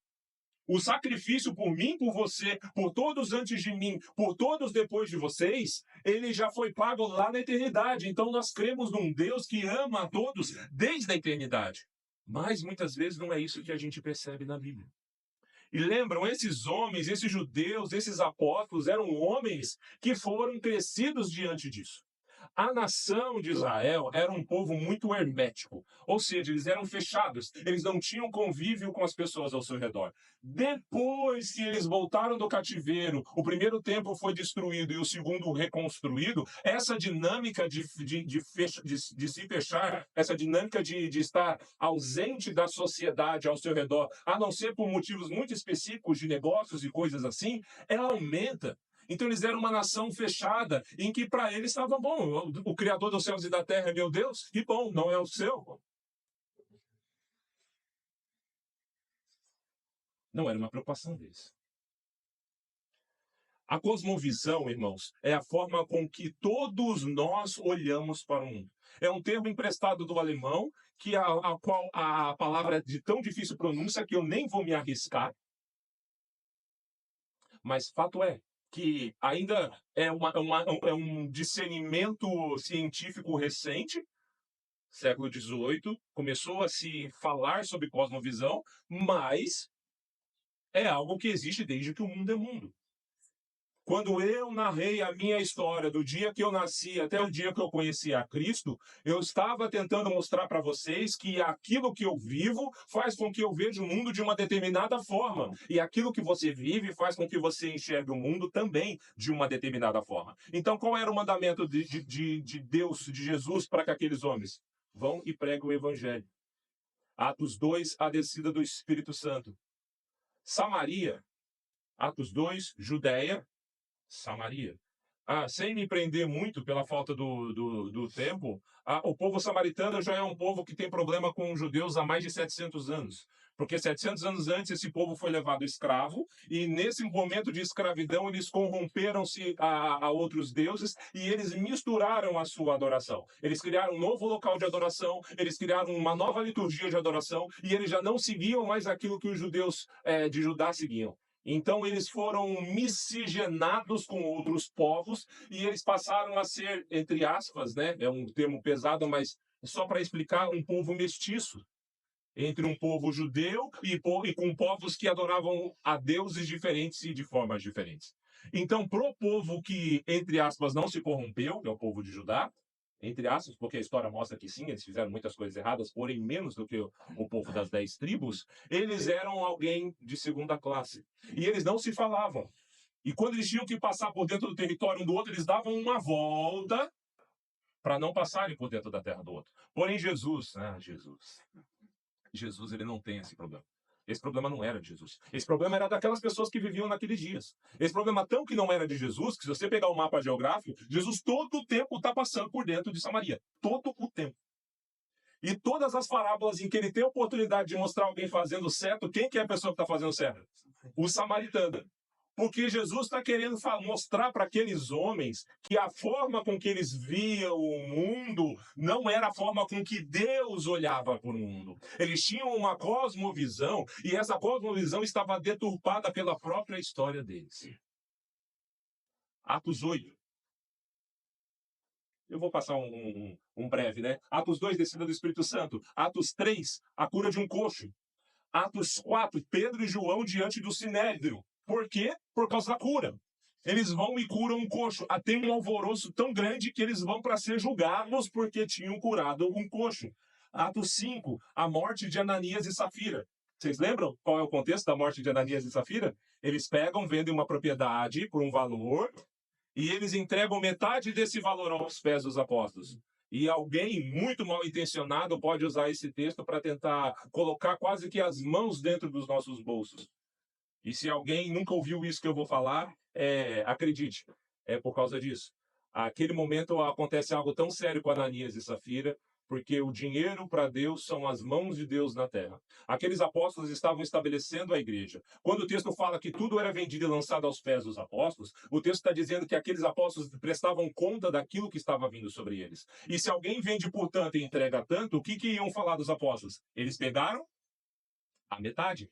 O sacrifício por mim, por você, por todos antes de mim, por todos depois de vocês, ele já foi pago lá na eternidade. Então nós cremos num Deus que ama a todos desde a eternidade. Mas muitas vezes não é isso que a gente percebe na Bíblia. E lembram, esses homens, esses judeus, esses apóstolos eram homens que foram crescidos diante disso. A nação de Israel era um povo muito hermético, ou seja, eles eram fechados, eles não tinham convívio com as pessoas ao seu redor. Depois que eles voltaram do cativeiro, o primeiro templo foi destruído e o segundo reconstruído, essa dinâmica de se fechar, essa dinâmica de estar ausente da sociedade ao seu redor, a não ser por motivos muito específicos de negócios e coisas assim, ela aumenta. Então eles eram uma nação fechada, em que para eles estava bom. O Criador dos céus e da terra é meu Deus, que bom, não é o seu. Não era uma preocupação deles. A cosmovisão, irmãos, é a forma com que todos nós olhamos para o mundo. É um termo emprestado do alemão, que a qual a palavra é de tão difícil pronúncia que eu nem vou me arriscar. Mas fato é que ainda é um discernimento científico recente, século XVIII, começou a se falar sobre cosmovisão, mas é algo que existe desde que o mundo é mundo. Quando eu narrei a minha história, do dia que eu nasci até o dia que eu conheci a Cristo, eu estava tentando mostrar para vocês que aquilo que eu vivo faz com que eu veja o mundo de uma determinada forma. E aquilo que você vive faz com que você enxergue o mundo também de uma determinada forma. Então, qual era o mandamento de Deus, de Jesus, para aqueles homens? Vão e pregam o Evangelho. Atos 2, a descida do Espírito Santo. Samaria. Atos 2, Judéia. Samaria. sem me prender muito pela falta do tempo, o povo samaritano já é um povo que tem problema com os judeus há mais de 700 anos. Porque 700 anos antes esse povo foi levado escravo, e nesse momento de escravidão eles corromperam-se a outros deuses e eles misturaram a sua adoração. Eles criaram um novo local de adoração, eles criaram uma nova liturgia de adoração e eles já não seguiam mais aquilo que os judeus de Judá seguiam. Então eles foram miscigenados com outros povos e eles passaram a ser, entre aspas, né? É um termo pesado, mas só para explicar, um povo mestiço entre um povo judeu e com povos que adoravam a deuses diferentes e de formas diferentes. Então, pro povo que, entre aspas, não se corrompeu, que é o povo de Judá, entre aspas, porque a história mostra que sim, eles fizeram muitas coisas erradas, porém menos do que o povo das 10 tribos, eles eram alguém de segunda classe. E eles não se falavam. E quando eles tinham que passar por dentro do território um do outro, eles davam uma volta para não passarem por dentro da terra do outro. Porém, Jesus, ele não tem esse problema. Esse problema não era de Jesus. Esse problema era daquelas pessoas que viviam naqueles dias. Esse problema tão que não era de Jesus, que se você pegar o mapa geográfico, Jesus todo o tempo está passando por dentro de Samaria. Todo o tempo. E todas as parábolas em que ele tem a oportunidade de mostrar alguém fazendo certo, quem que é a pessoa que está fazendo certo? O samaritano. Porque Jesus está querendo mostrar para aqueles homens que a forma com que eles viam o mundo não era a forma com que Deus olhava para o mundo. Eles tinham uma cosmovisão e essa cosmovisão estava deturpada pela própria história deles. Atos 8. Eu vou passar um breve, né? Atos 2, descida do Espírito Santo. Atos 3, a cura de um coxo. Atos 4, Pedro e João diante do Sinédrio. Por quê? Por causa da cura. Eles vão e curam um coxo. Tem um alvoroço tão grande que eles vão para ser julgados porque tinham curado um coxo. Atos 5, a morte de Ananias e Safira. Vocês lembram qual é o contexto da morte de Ananias e Safira? Eles pegam, vendem uma propriedade por um valor e eles entregam metade desse valor aos pés dos apóstolos. E alguém muito mal intencionado pode usar esse texto para tentar colocar quase que as mãos dentro dos nossos bolsos. E se alguém nunca ouviu isso que eu vou falar, acredite, é por causa disso. Aquele momento acontece algo tão sério com Ananias e Safira, porque o dinheiro para Deus são as mãos de Deus na terra. Aqueles apóstolos estavam estabelecendo a igreja. Quando o texto fala que tudo era vendido e lançado aos pés dos apóstolos, o texto está dizendo que aqueles apóstolos prestavam conta daquilo que estava vindo sobre eles. E se alguém vende por tanto e entrega tanto, o que iam falar dos apóstolos? Eles pegaram a metade.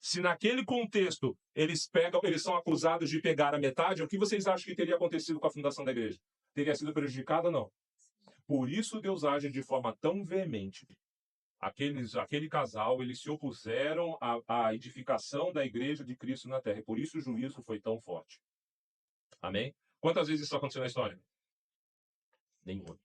Se naquele contexto eles são acusados de pegar a metade, o que vocês acham que teria acontecido com a fundação da igreja? Teria sido prejudicada ou não? Por isso Deus age de forma tão veemente. Aquele casal, eles se opuseram à edificação da igreja de Cristo na terra. E por isso o juízo foi tão forte. Amém? Quantas vezes isso aconteceu na história? Nenhuma.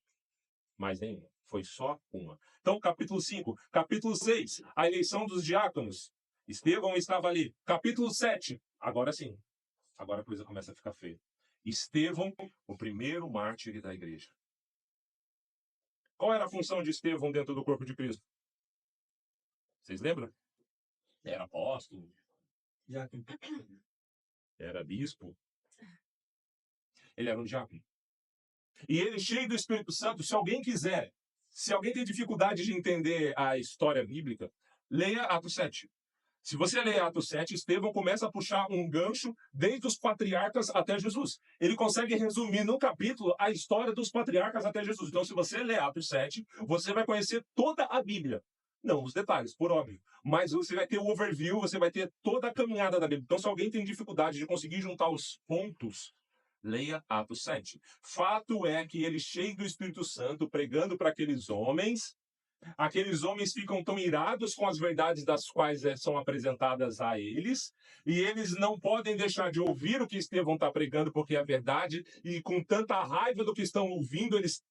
Mais nenhuma. Foi só uma. Então, capítulo 5. Capítulo 6. A eleição dos diáconos. Estevão estava ali. Capítulo 7. Agora sim. Agora a coisa começa a ficar feia. Estevão, o primeiro mártir da igreja. Qual era a função de Estevão dentro do corpo de Cristo? Vocês lembram? Era apóstolo. Era bispo. Ele era um diácono. E ele, cheio do Espírito Santo, se alguém tem dificuldade de entender a história bíblica, leia Atos 7. Se você ler Atos 7, Estevão começa a puxar um gancho desde os patriarcas até Jesus. Ele consegue resumir no capítulo a história dos patriarcas até Jesus. Então, se você ler Atos 7, você vai conhecer toda a Bíblia. Não os detalhes, por óbvio. Mas você vai ter o overview, você vai ter toda a caminhada da Bíblia. Então, se alguém tem dificuldade de conseguir juntar os pontos, leia Atos 7. Fato é que ele, cheio do Espírito Santo, pregando para aqueles homens ficam tão irados com as verdades das quais são apresentadas a eles, e eles não podem deixar de ouvir o que Estevão está pregando, porque é a verdade, e com tanta raiva do que estão ouvindo, eles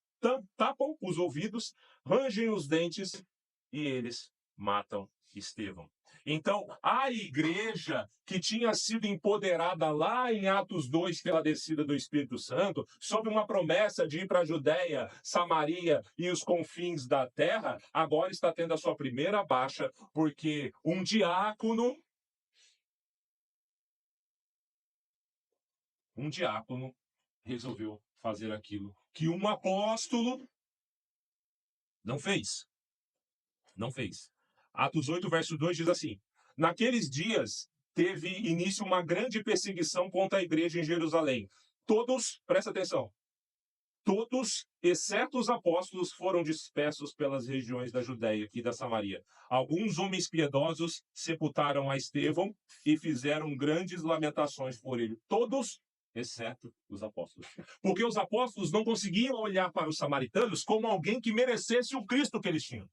tapam os ouvidos, rangem os dentes, e eles matam Estevão. Então, a igreja que tinha sido empoderada lá em Atos 2 pela descida do Espírito Santo, sob uma promessa de ir para a Judéia, Samaria e os confins da terra, agora está tendo a sua primeira baixa, porque um diácono resolveu fazer aquilo que um apóstolo não fez. Não fez. Atos 8, verso 2 diz assim: naqueles dias teve início uma grande perseguição contra a igreja em Jerusalém. Todos, presta atenção, todos, exceto os apóstolos, foram dispersos pelas regiões da Judéia e da Samaria. Alguns homens piedosos sepultaram a Estevão e fizeram grandes lamentações por ele. Todos, exceto os apóstolos. Porque os apóstolos não conseguiam olhar para os samaritanos como alguém que merecesse o Cristo que eles tinham.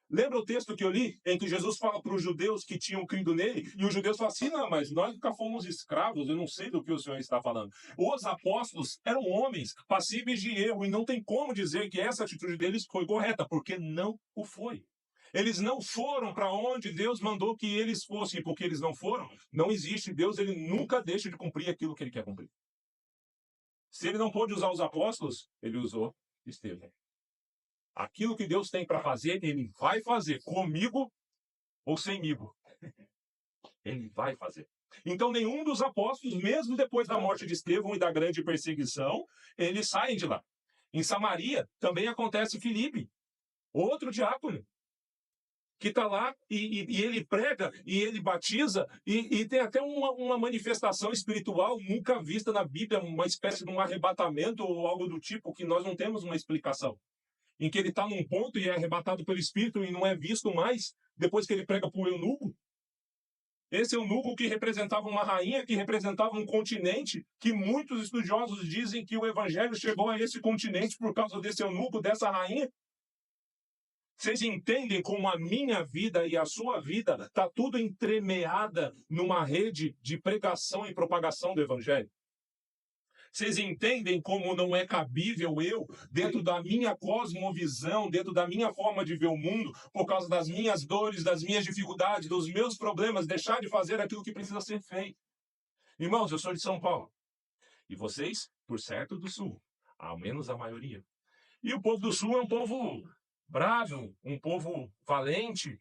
Lembra o texto que eu li, em que Jesus fala para os judeus que tinham crido nele, e os judeus falam assim: não, mas nós nunca fomos escravos, eu não sei do que o Senhor está falando. Os apóstolos eram homens passíveis de erro, e não tem como dizer que essa atitude deles foi correta, porque não o foi. Eles não foram para onde Deus mandou que eles fossem, e porque eles não foram, não existe Deus, ele nunca deixa de cumprir aquilo que ele quer cumprir. Se ele não pôde usar os apóstolos, ele usou Estevão. Aquilo que Deus tem para fazer, ele vai fazer, comigo ou semigo. Ele vai fazer. Então, nenhum dos apóstolos, mesmo depois da morte de Estevão e da grande perseguição, eles saem de lá. Em Samaria, também acontece Filipe, outro diácono, que está lá e ele prega, e ele batiza, e tem até uma manifestação espiritual nunca vista na Bíblia, uma espécie de um arrebatamento ou algo do tipo, que nós não temos uma explicação. Em que ele está num ponto e é arrebatado pelo Espírito e não é visto mais depois que ele prega para o eunuco. Esse eunuco que representava uma rainha, que representava um continente, que muitos estudiosos dizem que o evangelho chegou a esse continente por causa desse eunuco, dessa rainha. Vocês entendem como a minha vida e a sua vida está tudo entremeada numa rede de pregação e propagação do evangelho? Vocês entendem como não é cabível eu, dentro da minha cosmovisão, dentro da minha forma de ver o mundo, por causa das minhas dores, das minhas dificuldades, dos meus problemas, deixar de fazer aquilo que precisa ser feito? Irmãos, eu sou de São Paulo. E vocês, por certo, do Sul. Ao menos a maioria. E o povo do Sul é um povo bravo, um povo valente.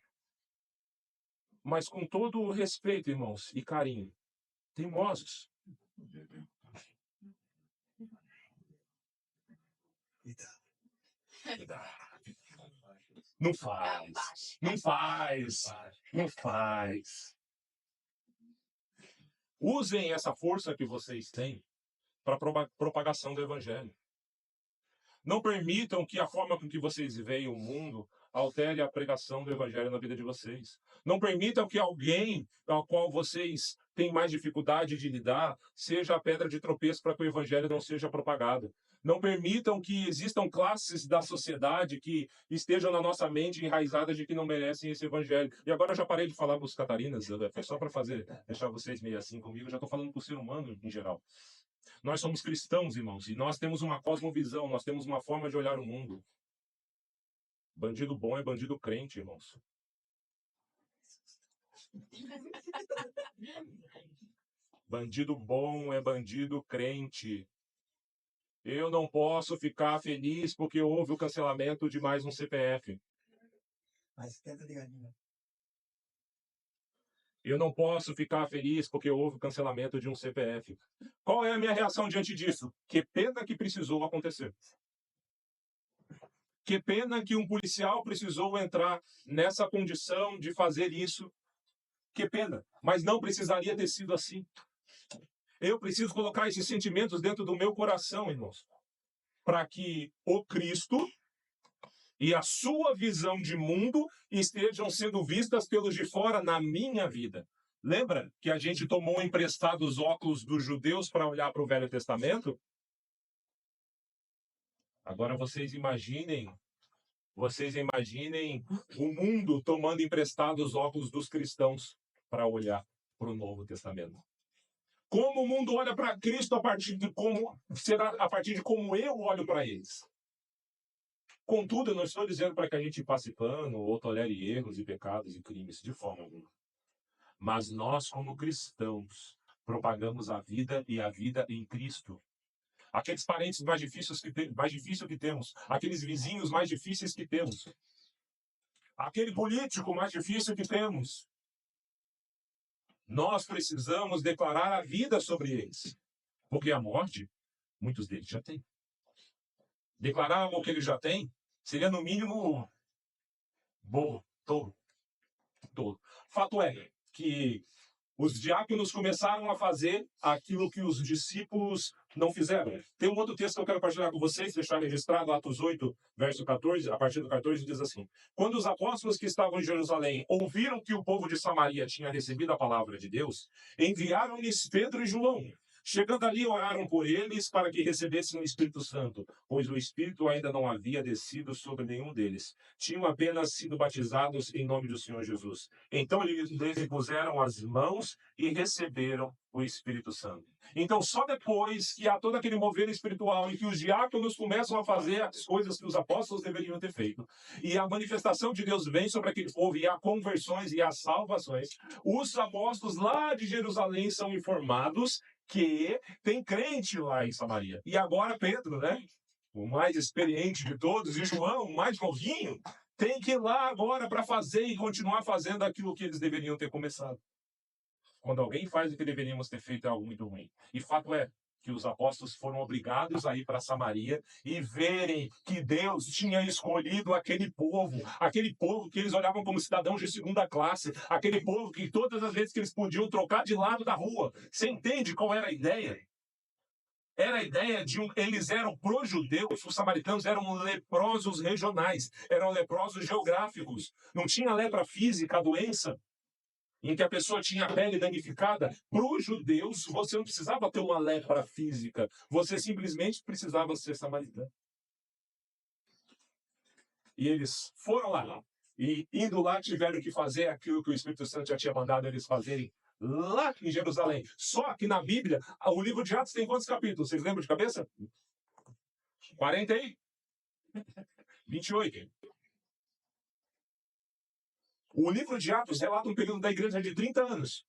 Mas com todo o respeito, irmãos, e carinho, teimosos. Não faz. Não faz. Não faz. Usem essa força que vocês têm para a propagação do evangelho. Não permitam que a forma com que vocês veem o mundo altere a pregação do evangelho na vida de vocês. Não permitam que alguém ao qual vocês têm mais dificuldade de lidar seja a pedra de tropeço para que o evangelho não seja propagado. Não permitam que existam classes da sociedade que estejam na nossa mente enraizadas de que não merecem esse evangelho. E agora eu já parei de falar para os catarinas, é só para deixar vocês meio assim comigo, eu já estou falando para o ser humano em geral. Nós somos cristãos, irmãos, e nós temos uma cosmovisão, nós temos uma forma de olhar o mundo. Bandido bom é bandido crente, irmãos. Bandido bom é bandido crente. Eu não posso ficar feliz porque houve o cancelamento de mais um CPF. Eu não posso ficar feliz porque houve o cancelamento de um CPF. Qual é a minha reação diante disso? Que pena que precisou acontecer. Que pena que um policial precisou entrar nessa condição de fazer isso. Que pena, mas não precisaria ter sido assim. Eu preciso colocar esses sentimentos dentro do meu coração, irmãos, para que o Cristo e a sua visão de mundo estejam sendo vistas pelos de fora na minha vida. Lembra que a gente tomou emprestado os óculos dos judeus para olhar para o Velho Testamento? Agora vocês imaginem o mundo tomando emprestado os óculos dos cristãos para olhar para o Novo Testamento. Como o mundo olha para Cristo a partir de como eu olho para eles. Contudo, eu não estou dizendo para que a gente passe pano ou tolere erros e pecados e crimes, de forma alguma. Mas nós, como cristãos, propagamos a vida e a vida em Cristo. Aqueles parentes mais difíceis que temos, aqueles vizinhos mais difíceis que temos, aquele político mais difícil que temos, nós precisamos declarar a vida sobre eles. Porque a morte, muitos deles já têm. Declarar o que ele já tem seria, no mínimo, bobo, tolo. Fato é que os diáconos começaram a fazer aquilo que os discípulos não fizeram. Tem um outro texto que eu quero partilhar com vocês, deixar registrado, Atos 8, verso 14, a partir do 14, diz assim: Quando os apóstolos que estavam em Jerusalém ouviram que o povo de Samaria tinha recebido a palavra de Deus, enviaram-lhes Pedro e João. Chegando ali, oraram por eles para que recebessem o Espírito Santo, pois o Espírito ainda não havia descido sobre nenhum deles. Tinham apenas sido batizados em nome do Senhor Jesus. Então eles impuseram as mãos e receberam o Espírito Santo. Então, só depois que há todo aquele mover espiritual e que os diáconos começam a fazer as coisas que os apóstolos deveriam ter feito, e a manifestação de Deus vem sobre aquele povo, e há conversões e há salvações, os apóstolos lá de Jerusalém são informados que tem crente lá em Samaria. E agora Pedro, né, o mais experiente de todos, e João, o mais novinho, tem que ir lá agora para fazer e continuar fazendo aquilo que eles deveriam ter começado. Quando alguém faz o que deveríamos ter feito, é algo muito ruim. E fato é que os apóstolos foram obrigados a ir para Samaria e verem que Deus tinha escolhido aquele povo que eles olhavam como cidadãos de segunda classe, aquele povo que todas as vezes que eles podiam trocar de lado da rua. Você entende qual era a ideia? Era a ideia de eles eram pro-judeus, os samaritanos eram leprosos regionais, eram leprosos geográficos. Não tinha lepra física, a doença, em que a pessoa tinha a pele danificada. Para os judeus, você não precisava ter uma lepra física, você simplesmente precisava ser samaritano. E eles foram lá, e indo lá tiveram que fazer aquilo que o Espírito Santo já tinha mandado eles fazerem lá em Jerusalém. Só que na Bíblia, o livro de Atos tem quantos capítulos? Vocês lembram de cabeça? 40 aí? 28. O livro de Atos relata um período da igreja de 30 anos.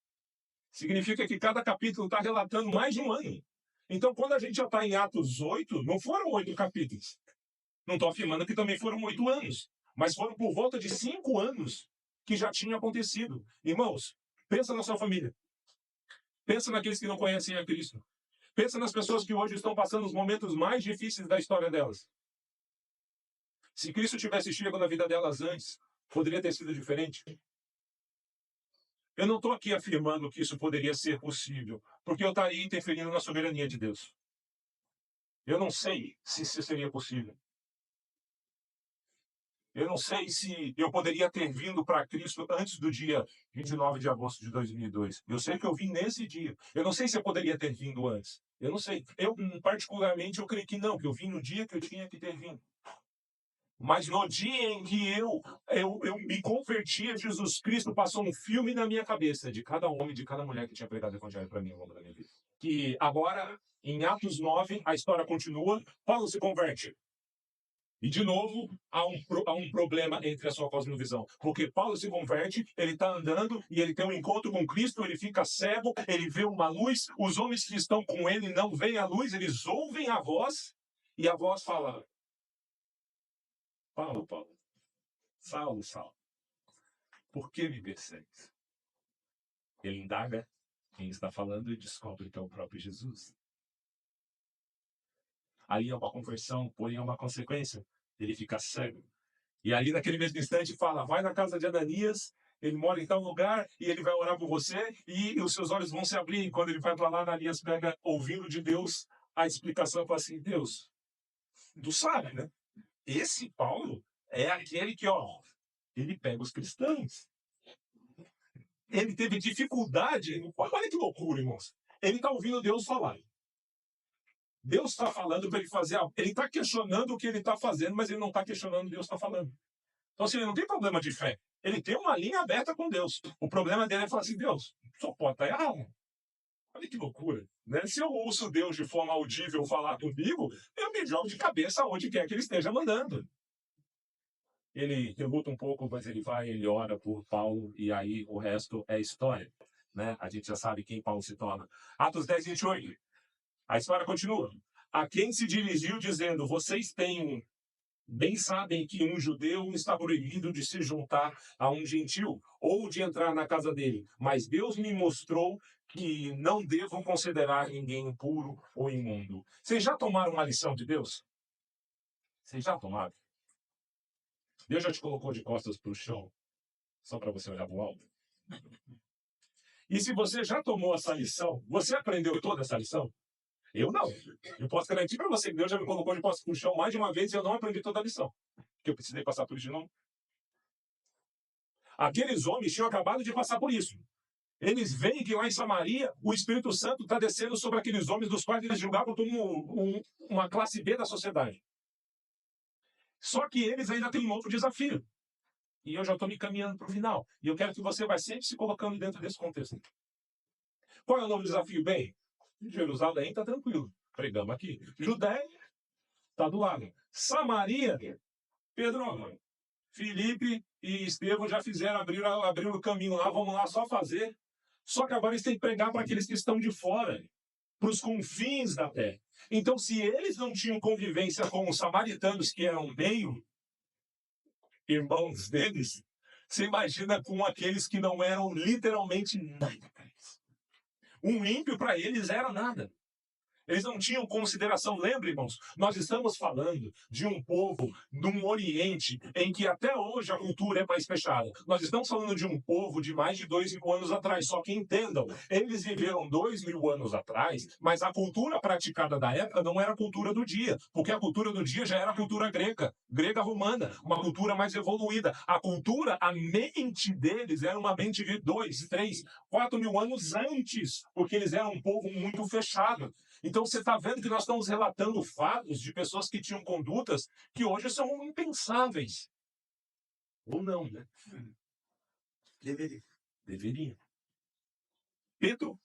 Significa que cada capítulo está relatando mais de um ano. Então, quando a gente já está em Atos 8, não foram 8 capítulos. Não estou afirmando que também foram 8 anos. Mas foram por volta de 5 anos que já tinha acontecido. Irmãos, pensa na sua família. Pensa naqueles que não conhecem a Cristo. Pensa nas pessoas que hoje estão passando os momentos mais difíceis da história delas. Se Cristo tivesse chegado na vida delas antes, poderia ter sido diferente? Eu não estou aqui afirmando que isso poderia ser possível, porque eu estaria interferindo na soberania de Deus. Eu não sei se isso seria possível. Eu não sei se eu poderia ter vindo para Cristo antes do dia 29 de agosto de 2002. Eu sei que eu vim nesse dia. Eu não sei se eu poderia ter vindo antes. Eu não sei. Eu, particularmente, eu creio que não, que eu vim no dia que eu tinha que ter vindo. Mas no dia em que eu me converti a Jesus Cristo, passou um filme na minha cabeça de cada homem, de cada mulher que tinha pregado o evangelho para mim ao longo da minha vida. Que agora, em Atos 9, a história continua, Paulo se converte. E, de novo, há um problema entre a sua cosmovisão. Porque Paulo se converte, ele está andando e ele tem um encontro com Cristo, ele fica cego, ele vê uma luz, os homens que estão com ele não veem a luz, eles ouvem a voz, e a voz fala: Paulo, Saulo, Saulo, por que me persegues? Ele indaga quem está falando e descobre que é o próprio Jesus. Ali é uma conversão, porém é uma consequência. Ele fica cego. E ali, naquele mesmo instante, fala: vai na casa de Ananias, ele mora em tal lugar, e ele vai orar por você, e os seus olhos vão se abrir. E quando ele vai para lá, Ananias pega, ouvindo de Deus, a explicação e fala assim: Deus, tu sabe, né? Esse Paulo é aquele que, ó, ele pega os cristãos. Ele teve dificuldade. Olha que loucura, irmãos. Ele está ouvindo Deus falar. Deus está falando para ele fazer algo. Ele está questionando o que ele está fazendo, mas ele não está questionando o que Deus está falando. Então, assim, ele não tem problema de fé. Ele tem uma linha aberta com Deus. O problema dele é falar assim: Deus, só pode estar errado. Olha que loucura. Né? Se eu ouço Deus de forma audível falar comigo, eu me jogo de cabeça aonde quer que ele esteja mandando. Ele reluta um pouco, mas ele vai, ele ora por Paulo, e aí o resto é história. Né? A gente já sabe quem Paulo se torna. Atos 10, 28. A história continua. A quem se dirigiu dizendo: vocês têm bem sabem que um judeu está proibido de se juntar a um gentil ou de entrar na casa dele, mas Deus me mostrou que não devo considerar ninguém impuro ou imundo. Vocês já tomaram uma lição de Deus? Vocês já tomaram? Deus já te colocou de costas para o chão, só para você olhar para o alto? E se você já tomou essa lição, você aprendeu toda essa lição? Eu não. Eu posso garantir para você que Deus já me colocou de costas para o chão mais de uma vez e eu não aprendi toda a lição. Porque eu precisei passar por isso de novo. Aqueles homens tinham acabado de passar por isso. Eles veem que lá em Samaria o Espírito Santo está descendo sobre aqueles homens dos quais eles julgavam como uma classe B da sociedade. Só que eles ainda têm um outro desafio. E eu já estou me caminhando para o final. E eu quero que você vá sempre se colocando dentro desse contexto. Qual é o novo desafio? Bem, Jerusalém está tranquilo. Pregamos aqui. Judéia está do lado. Samaria, Pedro, Filipe e Estevão já fizeram, abriram o caminho lá, vamos lá só fazer. Só que agora eles têm que pregar para aqueles que estão de fora, para os confins da terra. Então, se eles não tinham convivência com os samaritanos, que eram meio irmãos deles, você imagina com aqueles que não eram literalmente nada para eles. Um ímpio para eles era nada. Eles não tinham consideração. Lembra, irmãos? Nós estamos falando de um povo no Oriente em que até hoje a cultura é mais fechada. Nós estamos falando de um povo de mais de 2.000 anos atrás. Só que entendam, eles viveram 2.000 anos atrás, mas a cultura praticada da época não era a cultura do dia, porque a cultura do dia já era a cultura grega, grega-romana, uma cultura mais evoluída. A cultura, a mente deles era uma mente de 2, 3, 4.000 anos antes, porque eles eram um povo muito fechado. Então você está vendo que nós estamos relatando fatos de pessoas que tinham condutas que hoje são impensáveis. Ou não, né? Deveria. Deveria. Pedro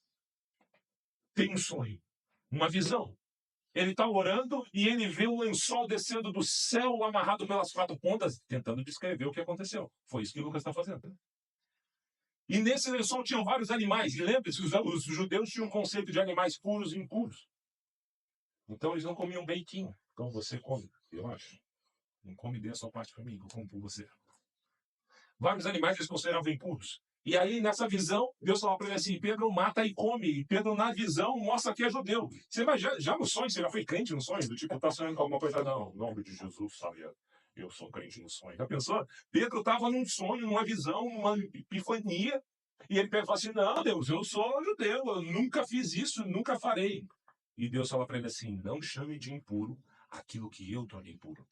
tem um sonho, uma visão. Ele está orando e ele vê um lençol descendo do céu amarrado pelas 4 pontas, tentando descrever o que aconteceu. Foi isso que Lucas está fazendo. E nesse lençol tinham vários animais. E lembre-se, os judeus tinham um conceito de animais puros e impuros. Então eles não comiam beitinho, como você come, eu acho. Não come dê a sua parte para mim, eu como por você. Vários animais eles consideravam impuros. E aí, nessa visão, Deus falou para ele assim, Pedro, mata e come. E Pedro, na visão, mostra que é judeu. Você já no sonho, você já foi crente no sonho? Do tipo, tá sonhando com alguma coisa? Não, em nome de Jesus, sabe? Eu sou crente no sonho. Já pensou? Pedro estava num sonho, numa visão, numa epifania. E ele falou assim, não, Deus, eu sou judeu, eu nunca fiz isso, nunca farei. E Deus fala para ele assim, não chame de impuro aquilo que eu tornei puro.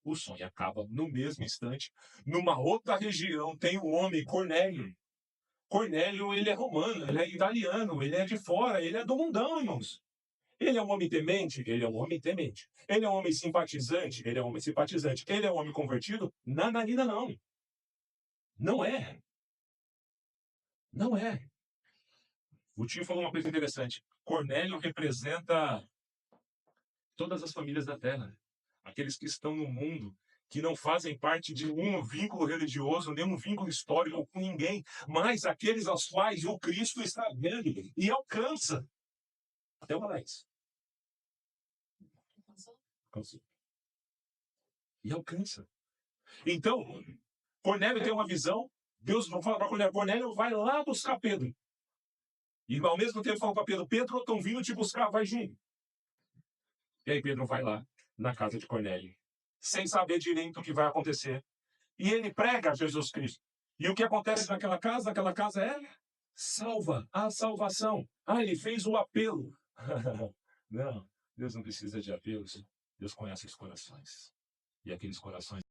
O sonho acaba no mesmo instante. Numa outra região tem o homem Cornélio. Cornélio, ele é romano, ele é italiano, ele é de fora, ele é do mundão, irmãos. Ele é um homem temente? Ele é um homem temente. Ele é um homem simpatizante? Ele é um homem simpatizante. Ele é um homem convertido? Nananina, não. Não é. Não é. O tio falou uma coisa interessante. Cornélio representa todas as famílias da terra. Aqueles que estão no mundo, que não fazem parte de nenhum vínculo religioso, nenhum vínculo histórico com ninguém, mas aqueles aos quais o Cristo está vendo e alcança. Até o Alex. Alcançou. E alcança. Então, Cornélio tem uma visão, Deus não fala para Cornélio, Cornélio vai lá buscar Pedro. E ao mesmo tempo fala para Pedro, Pedro, estão vindo te buscar, vai junto. E aí Pedro vai lá, na casa de Cornélio, sem saber direito o que vai acontecer. E ele prega Jesus Cristo. E o que acontece naquela casa? Aquela casa é salva, a salvação. Ah, ele fez o apelo. Não, Deus não precisa de apelos. Deus conhece os corações. E aqueles corações